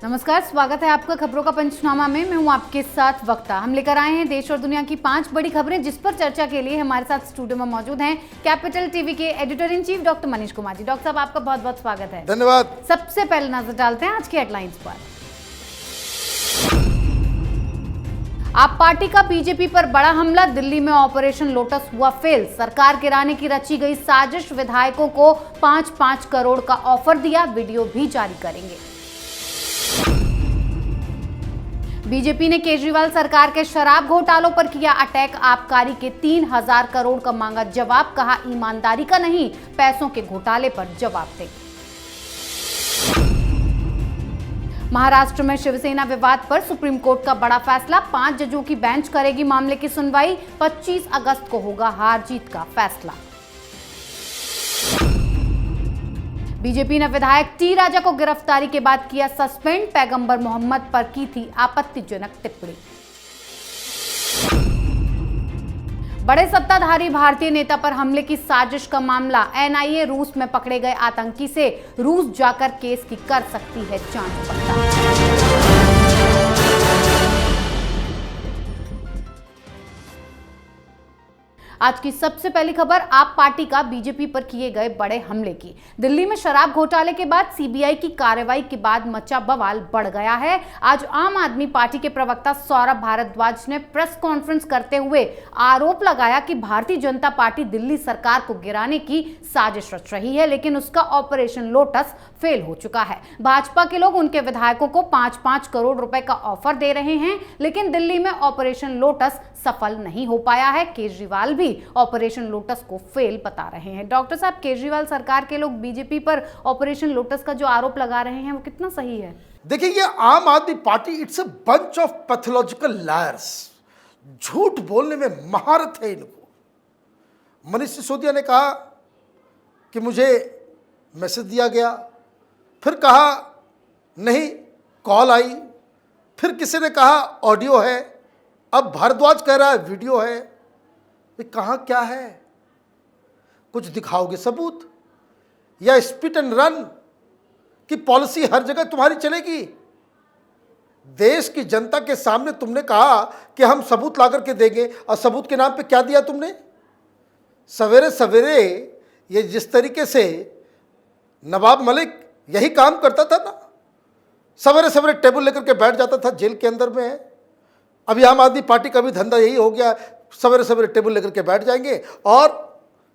नमस्कार, स्वागत है आपका खबरों का पंचनामा में। मैं हूं आपके साथ वक्ता। हम लेकर आए हैं देश और दुनिया की 5 बड़ी खबरें, जिस पर चर्चा के लिए हमारे साथ स्टूडियो में मौजूद हैं कैपिटल टीवी के editor in chief doctor Manish Kumar ji. Doctor साहब, आपका बहुत बहुत स्वागत है। धन्यवाद। सबसे पहले नजर डालते हैं आज की हेडलाइंस पर। आप पार्टी का बीजेपी पर बड़ा हमला, दिल्ली में ऑपरेशन लोटस हुआ फेल। सरकार गिराने की रची गई साजिश, विधायकों को 5-5 करोड़ का ऑफर दिया, वीडियो भी जारी करेंगे। बीजेपी ने केजरीवाल सरकार के शराब घोटालों पर किया अटैक, आबकारी के 3000 करोड़ का मांगा जवाब, कहा ईमानदारी का नहीं पैसों के घोटाले पर जवाब दें। महाराष्ट्र में शिवसेना विवाद पर सुप्रीम कोर्ट का बड़ा फैसला, 5 जजों की बेंच करेगी मामले की सुनवाई, 25 अगस्त को होगा हार जीत का फैसला। बीजेपी ने विधायक टी राजा को गिरफ्तारी के बाद किया सस्पेंड, पैगंबर मोहम्मद पर की थी आपत्तिजनक टिप्पणी। बड़े सत्ताधारी भारतीय नेता पर हमले की साजिश का मामला, एनआईए रूस में पकड़े गए आतंकी से रूस जाकर केस की कर सकती है जांच पड़ताल। आज की सबसे पहली खबर आप पार्टी का बीजेपी पर किए गए बड़े हमले की। दिल्ली में शराब घोटाले के बाद सीबीआई की कार्रवाई के बाद मचा बवाल बढ़ गया है। आज आम आदमी पार्टी के प्रवक्ता सौरभ भारद्वाज ने प्रेस कॉन्फ्रेंस करते हुए आरोप लगाया कि भारतीय जनता पार्टी दिल्ली सरकार को गिराने की साजिश रच रही है, लेकिन उसका ऑपरेशन लोटस फेल हो चुका है। भाजपा के लोग उनके विधायकों को 5-5 करोड़ रुपए का ऑफर दे रहे हैं, लेकिन दिल्ली में ऑपरेशन लोटस सफल नहीं हो पाया है। केजरीवाल भी ऑपरेशन लोटस को फेल बता रहे हैं। डॉक्टर साहब, केजरीवाल सरकार के लोग बीजेपी पर ऑपरेशन लोटस का जो आरोप लगा रहे हैं वो कितना सही है? देखिए, ये आम आदमी party it's a bunch of pathological lawyers. झूठ बोलने में महारत है इनको। मनीष सिसोदिया ने कहा कि मुझे मैसेज दिया गया, फिर कहा नहीं कॉल आई, फिर किसी ने कहा ऑडियो है, अब भारद्वाज कह रहा है वीडियो है। कहाँ क्या है? कुछ दिखाओगे सबूत, या स्पिट एंड रन की पॉलिसी हर जगह तुम्हारी चलेगी? देश की जनता के सामने तुमने कहा कि हम सबूत ला करके देंगे, और सबूत के नाम पे क्या दिया तुमने? सवेरे सवेरे ये जिस तरीके से नवाब मलिक यही काम करता था ना, सवेरे सवेरे टेबल लेकर के बैठ जाता था, जेल के अंदर में है। अभी आम आदमी पार्टी का भी धंधा यही हो गया, सवेरे सवेरे टेबल लेकर के बैठ जाएंगे और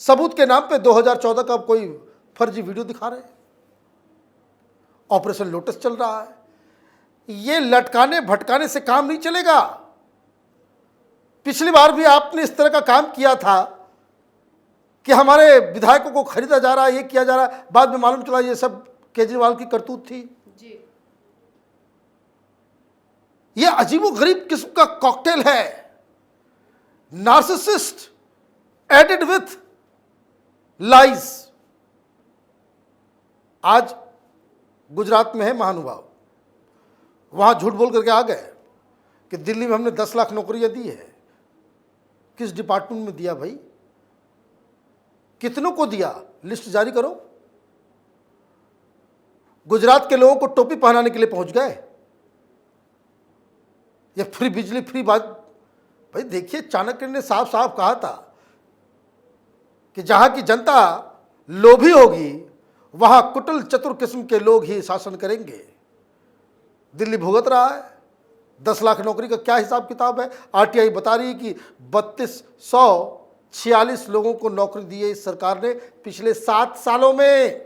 सबूत के नाम पे 2014 का कोई फर्जी वीडियो दिखा रहे हैं। ऑपरेशन लोटस चल रहा है। ये लटकाने भटकाने से काम नहीं चलेगा। पिछली बार भी आपने इस तरह का काम किया था कि हमारे विधायकों को खरीदा जा रहा है, ये किया जा रहा है, बाद में मालूम चला ये सब केजरीवाल की करतूत थी। ये अजीबोगरीब किस्म का कॉकटेल है, नार्सिसिस्ट एडेड विथ लाइज। आज गुजरात में है महानुभाव, वहां झूठ बोल करके आ गए कि दिल्ली में हमने 10 लाख नौकरियां दी है। किस डिपार्टमेंट में दिया भाई? कितनों को दिया? लिस्ट जारी करो। गुजरात के लोगों को टोपी पहनाने के लिए पहुंच गए। ये फ्री बिजली फ्री बात भाई, देखिए चाणक्य ने साफ साफ कहा था कि जहां की जनता लोभी होगी वहां कुटिल चतुर किस्म के लोग ही शासन करेंगे। दिल्ली भुगत रहा है। 10 लाख नौकरी का क्या हिसाब किताब है? आरटीआई बता रही है कि 3246 लोगों को नौकरी दी है इस सरकार ने पिछले 7 सालों में,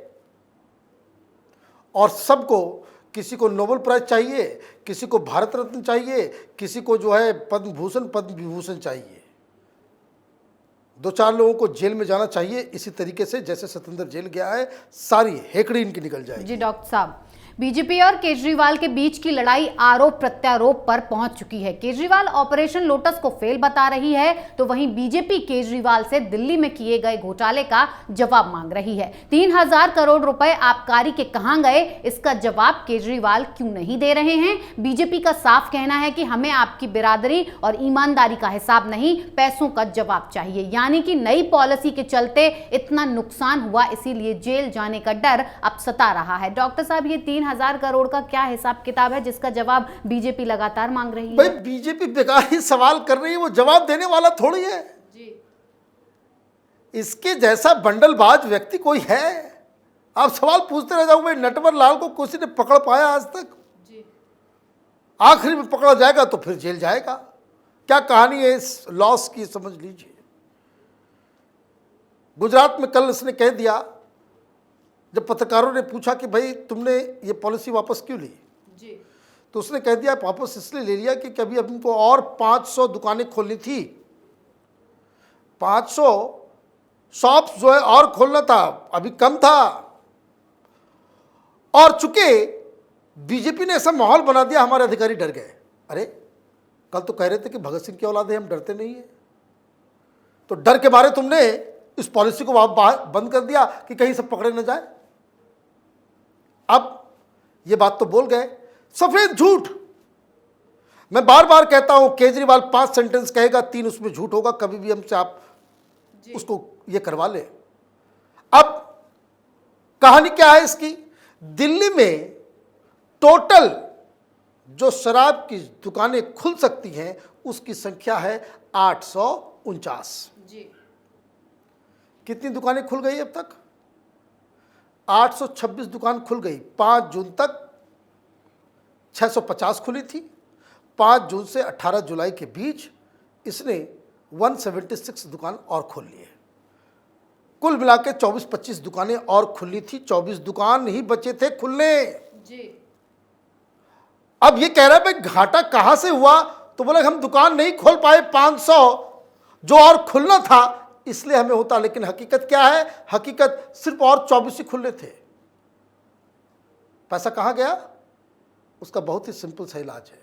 और सबको, किसी को नोबेल प्राइज चाहिए, किसी को भारत रत्न चाहिए, किसी को जो है पद्म भूषण पद्म विभूषण चाहिए। 2-4 लोगों को जेल में जाना चाहिए इसी तरीके से जैसे सतेंद्र जेल गया है, सारी हेकड़ी इनकी निकल जाएगी। जी डॉक्टर साहब, बीजेपी और केजरीवाल के बीच की लड़ाई आरोप प्रत्यारोप पर पहुंच चुकी है। केजरीवाल ऑपरेशन लोटस को फेल बता रही है, तो वहीं बीजेपी केजरीवाल से दिल्ली में किए गए घोटाले का जवाब मांग रही है। 3000 करोड़ रुपए आबकारी के कहां गए, इसका जवाब केजरीवाल क्यों नहीं दे रहे हैं? बीजेपी का साफ कहना है कि हमें आपकी बिरादरी और ईमानदारी का हिसाब नहीं, पैसों का जवाब चाहिए। यानी कि नई पॉलिसी के चलते इतना नुकसान हुआ, इसीलिए जेल जाने का डर अब सता रहा है। डॉक्टर साहब, ये 3,000 करोड़ का क्या हिसाब किताब है, जिसका जवाब बीजेपी लगातार मांग रही भाई है? बीजेपी बेकार ही सवाल कर रही है, वो जवाब देने वाला थोड़ी है। जी। इसके जैसा बंडलबाज व्यक्ति कोई है? आप सवाल पूछते रह जाओगे। नटवर लाल को किसी ने पकड़ पाया आज तक? जी। आखिरी में पकड़ा जाएगा तो फिर जेल जाएगा। क्या कहानी है इस लॉस की, समझ लीजिए। गुजरात में कल इसने कह दिया, जब पत्रकारों ने पूछा कि भाई तुमने ये पॉलिसी वापस क्यों ली, जी। तो उसने कह दिया वापस इसलिए ले लिया कि कभी अब इनको और 500 दुकानें खोलनी थी। 500 शॉप्स जो है और खोलना था, अभी कम था। और चूंकि बीजेपी ने ऐसा माहौल बना दिया, हमारे अधिकारी डर गए। अरे कल तो कह रहे थे कि भगत सिंह की औलाद है, हम डरते नहीं है। तो डर के मारे तुमने इस पॉलिसी को बंद कर दिया कि कहीं से पकड़े न जाए। अब ये बात तो बोल गए, सफेद झूठ। मैं बार बार कहता हूं, केजरीवाल 5 सेंटेंस कहेगा, 3 उसमें झूठ होगा। कभी भी हमसे आप उसको ये करवा ले। अब कहानी क्या है इसकी? दिल्ली में टोटल जो शराब की दुकानें खुल सकती हैं उसकी संख्या है 849। जी। कितनी दुकानें खुल गई अब तक? 826 दुकान खुल गई। 5 जून तक 650 खुली थी। 5 जून से 18 जुलाई के बीच इसने 176 दुकान और खोल लिए। कुल मिला के 24-25 दुकानें और खुली थी। 24 दुकान ही बचे थे खुलने। जी। अब ये कह रहा है भाई घाटा कहां से हुआ, तो बोले हम दुकान नहीं खोल पाए, 500 जो और खुलना था इसलिए हमें होता। लेकिन हकीकत क्या है? हकीकत सिर्फ और 24 ही खुले थे। पैसा कहां गया? उसका बहुत ही सिंपल सा इलाज है।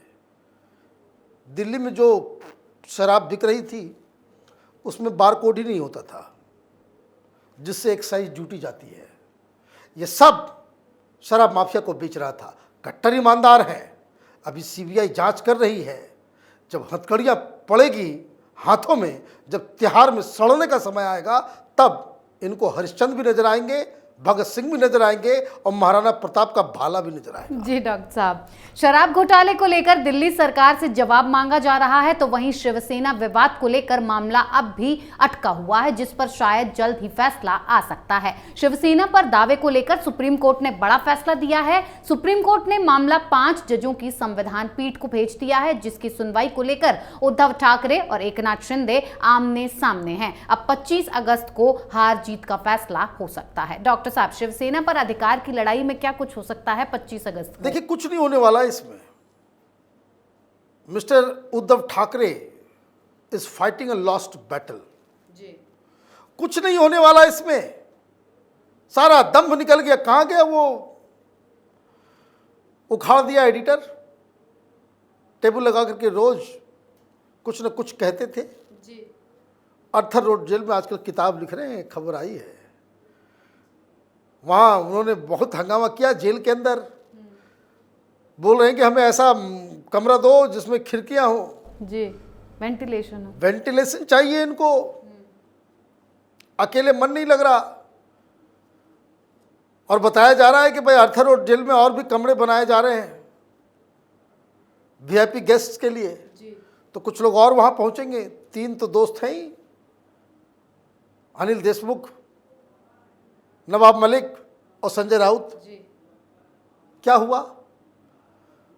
दिल्ली में जो शराब बिक रही थी उसमें बारकोड ही नहीं होता था, जिससे एक्साइज ड्यूटी जाती है। ये सब शराब माफिया को बेच रहा था। कट्टर ईमानदार है। अभी सीबीआई जांच कर रही है। जब हथकड़ियां पड़ेगी हाथों में, जब तिहाड़ में सड़ने का समय आएगा, तब इनको हरिश्चंद्र भी नजर आएंगे, भगत सिंह भी नजर आएंगे और महाराणा प्रताप का भाला भी नजर आएगा। जी डॉक्टर साहब, शराब घोटाले को लेकर दिल्ली सरकार से जवाब मांगा जा रहा है, तो वहीं शिवसेना विवाद को लेकर मामला अब भी अटका हुआ है, जिस पर शायद जल्द ही फैसला आ सकता है। शिवसेना पर दावे को लेकर सुप्रीम कोर्ट ने बड़ा फैसला दिया है। सुप्रीम कोर्ट ने मामला 5 जजों की संविधान पीठ को भेज दिया है, जिसकी सुनवाई को लेकर उद्धव ठाकरे और एकनाथ शिंदे आमने सामने हैं। अब 25 अगस्त को हार जीत का फैसला हो सकता है। डॉक्टर साहब, शिवसेना पर अधिकार की लड़ाई में क्या कुछ हो सकता है 25 अगस्त को? देखिए, कुछ नहीं होने वाला इसमें। Mister Uddhav Thackeray is fighting a lost battle. जी। कुछ नहीं होने वाला इसमें। सारा दम्भ निकल गया। कहां गया वो? उखाड़ दिया एडिटर। टेबल लगा करके रोज कुछ न कुछ कहते थे। जी। अर्थर रोड जेल में आजकल किताब लिख रहे हैं, खबर आई है। वहाँ उन्होंने बहुत हंगामा किया जेल के अंदर। बोल रहे हैं कि हमें ऐसा कमरा दो जिसमें खिड़कियां हो। जी, वेंटिलेशन हो। वेंटिलेशन चाहिए इनको। अकेले मन नहीं लग रहा। और बताया जा रहा है कि भाई अर्थर रोड जेल में और भी कमरे बनाए जा रहे हैं वीआईपी गेस्ट्स के लिए। जी। तो कुछ लोग और वहाँ पहुँचेंगे। 3 तो दोस्त हैं ही, अनिल देशमुख, नवाब मलिक और संजय राउत। जी। क्या हुआ?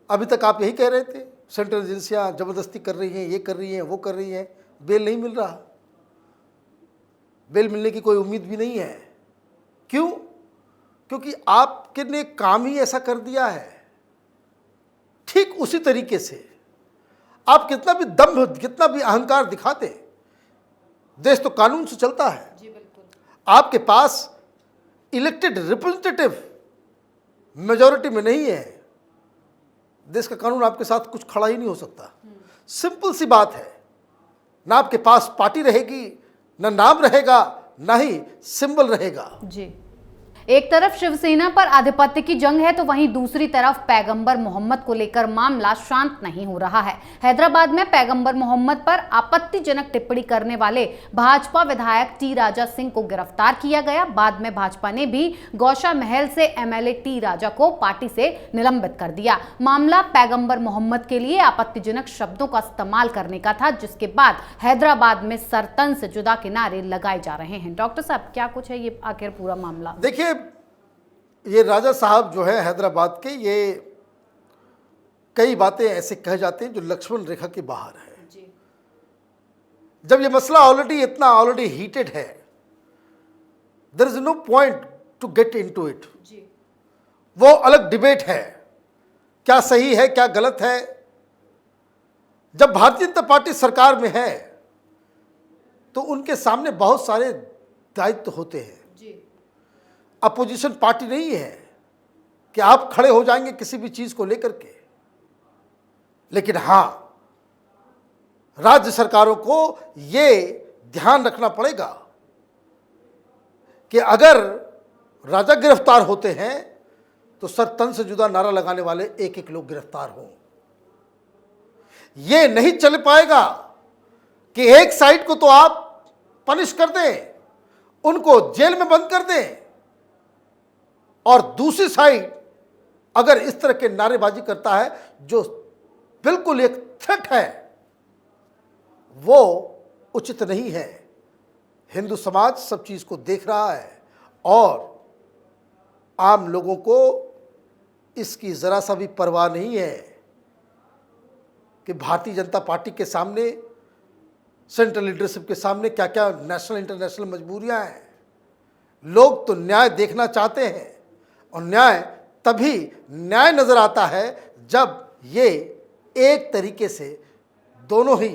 अभी तक आप यही कह रहे थे सेंट्रल एजेंसियां जबरदस्ती कर रही हैं, ये कर रही हैं, वो कर रही हैं। बेल नहीं मिल रहा। बेल मिलने की कोई उम्मीद भी नहीं है। क्यों? क्योंकि आपके ने काम ही ऐसा कर दिया है। ठीक उसी तरीके से आप कितना भी दम्भ, कितना भी अहंकार दिखाते, देश तो कानून से चलता है। जी बिल्कुल। आपके पास इलेक्टेड रिप्रेजेंटेटिव मेजॉरिटी में नहीं है। देश का कानून आपके साथ कुछ खड़ा ही नहीं हो सकता। सिंपल सी बात है। ना आपके पास पार्टी रहेगी, ना नाम रहेगा, ना ही सिंबल रहेगा। जी। एक तरफ शिवसेना पर आधिपत्य की जंग है तो वहीं दूसरी तरफ पैगंबर मोहम्मद को लेकर मामला शांत नहीं हो रहा है। हैदराबाद में पैगंबर मोहम्मद पर आपत्तिजनक टिप्पणी करने वाले भाजपा विधायक टी राजा सिंह को गिरफ्तार किया गया। बाद में भाजपा ने भी गौशा महल से एमएलए टी राजा को पार्टी से निलंबित कर दिया। मामला पैगंबर मोहम्मद के लिए आपत्तिजनक शब्दों का इस्तेमाल करने का था, जिसके बाद हैदराबाद में सरतन से जुदा के नारे लगाए जा रहे हैं। डॉक्टर साहब, क्या कुछ है ये आखिर पूरा मामला? देखिए, ये राजा साहब जो है हैदराबाद के, ये कई बातें ऐसे कह जाते हैं जो लक्ष्मण रेखा के बाहर है। जब ये मसला ऑलरेडी हीटेड है, there is no point to get into it. वो अलग डिबेट है, क्या सही है क्या गलत है। जब भारतीय जनता पार्टी सरकार में है तो उनके सामने बहुत सारे दायित्व होते हैं। अपोजिशन पार्टी नहीं है कि आप खड़े हो जाएंगे किसी भी चीज को लेकर के, लेकिन हां, राज्य सरकारों को यह ध्यान रखना पड़ेगा कि अगर राजा गिरफ्तार होते हैं तो सर तन से जुदा नारा लगाने वाले एक एक लोग गिरफ्तार हों। यह नहीं चल पाएगा कि एक साइड को तो आप पनिश कर दें, उनको जेल में बंद कर दें, और दूसरी साइड अगर इस तरह के नारेबाजी करता है जो बिल्कुल एक थ्रेट है, वो उचित नहीं है। हिंदू समाज सब चीज को देख रहा है और आम लोगों को इसकी जरा सा भी परवाह नहीं है कि भारतीय जनता पार्टी के सामने, सेंट्रल लीडरशिप के सामने क्या क्या नेशनल इंटरनेशनल मजबूरियां हैं। लोग तो न्याय देखना चाहते हैं, और न्याय तभी न्याय नजर आता है जब ये एक तरीके से दोनों ही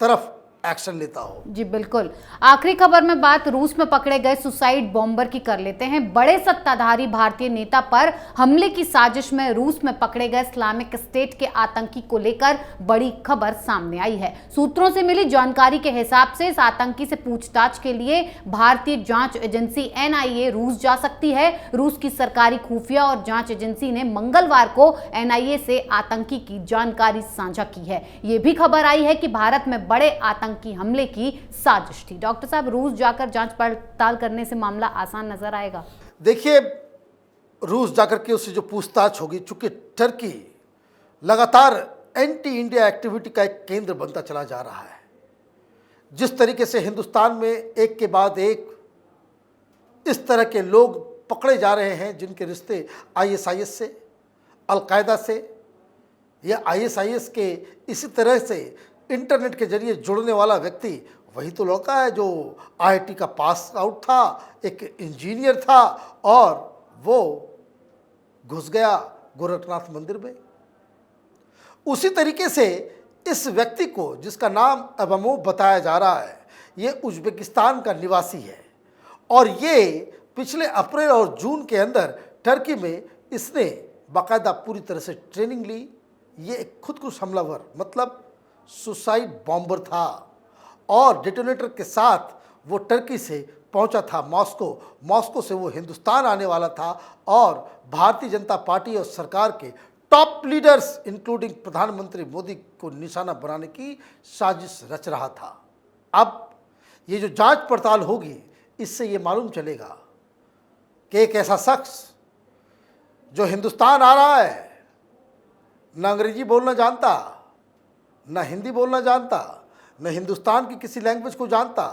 तरफ एक्शन लेता हो। जी बिल्कुल। आखिरी खबर में बात रूस में पकड़े गए सुसाइड बॉम्बर की कर लेते हैं। बड़े सत्ताधारी भारतीय नेता पर हमले की साजिश में रूस में पकड़े गए इस्लामिक स्टेट के आतंकी को लेकर बड़ी खबर सामने आई है। सूत्रों से मिली जानकारी के हिसाब से इस आतंकी से पूछताछ के लिए भारतीय जांच एजेंसी एनआईए रूस जा सकती है। रूस की सरकारी खुफिया और जांच एजेंसी ने मंगलवार को एनआईए से आतंकी की जानकारी साझा की है। यह भी खबर आई है कि भारत में बड़े आतंकी हमले की साजिश थी। डॉक्टर साहब, रूस जाकर जांच पड़ताल करने से मामला आसान नजर आएगा? देखिए, रूस जाकर के उससे जो पूछताछ होगी, चूंकि टर्की लगातार एंटी इंडिया एक्टिविटी का एक केंद्र बनता चला जा रहा है। जिस तरीके से हिंदुस्तान में एक के बाद एक इस तरह के लोग पकड़े जा रहे हैं जिनके रिश्ते आईएसआईएस से, अलकायदा से, या आईएसआईएस के इसी तरह से इंटरनेट के जरिए जुड़ने वाला व्यक्ति वही तो लड़का है जो आईआईटी का पास आउट था, एक इंजीनियर था, और वो घुस गया गोरखनाथ मंदिर में। उसी तरीके से इस व्यक्ति को, जिसका नाम अबमोव बताया जा रहा है, ये उज्बेकिस्तान का निवासी है, और ये पिछले अप्रैल और जून के अंदर टर्की में इसने बाकायदा पूरी तरह से ट्रेनिंग ली। ये एक खुदकुश हमलावर, मतलब सुसाइड बॉम्बर था, और डिटोनेटर के साथ वो टर्की से पहुंचा था मॉस्को से वो हिंदुस्तान आने वाला था, और भारतीय जनता पार्टी और सरकार के टॉप लीडर्स इंक्लूडिंग प्रधानमंत्री मोदी को निशाना बनाने की साजिश रच रहा था। अब ये जो जांच पड़ताल होगी, इससे ये मालूम चलेगा कि एक ऐसा शख्स जो हिंदुस्तान आ रहा है, न अंग्रेजी बोलना जानता, न हिंदी बोलना जानता, न हिंदुस्तान की किसी लैंग्वेज को जानता,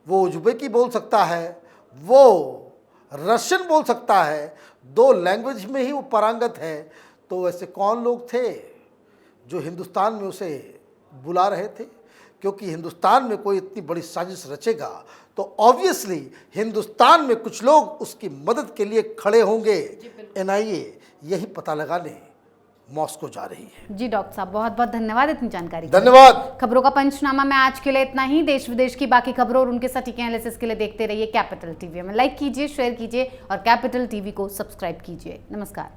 वो उज्बेकी बोल सकता है, वो रशियन बोल सकता है, 2 लैंग्वेज में ही वो पारंगत है। तो ऐसे कौन लोग थे जो हिंदुस्तान में उसे बुला रहे थे? क्योंकि हिंदुस्तान में कोई इतनी बड़ी साजिश रचेगा तो ऑब्वियसली हिंदुस्तान में कुछ लोग उसकी मदद के लिए खड़े होंगे। एनआईए यही पता लगाने मॉस्को जा रही है। जी डॉक्टर साहब, बहुत बहुत धन्यवाद इतनी जानकारी। धन्यवाद। खबरों का पंचनामा में आज के लिए इतना ही। देश विदेश की बाकी खबरों और उनके सटीक एनालिसिस के लिए देखते रहिए कैपिटल टीवी में। लाइक कीजिए, शेयर कीजिए और कैपिटल टीवी को सब्सक्राइब कीजिए। नमस्कार।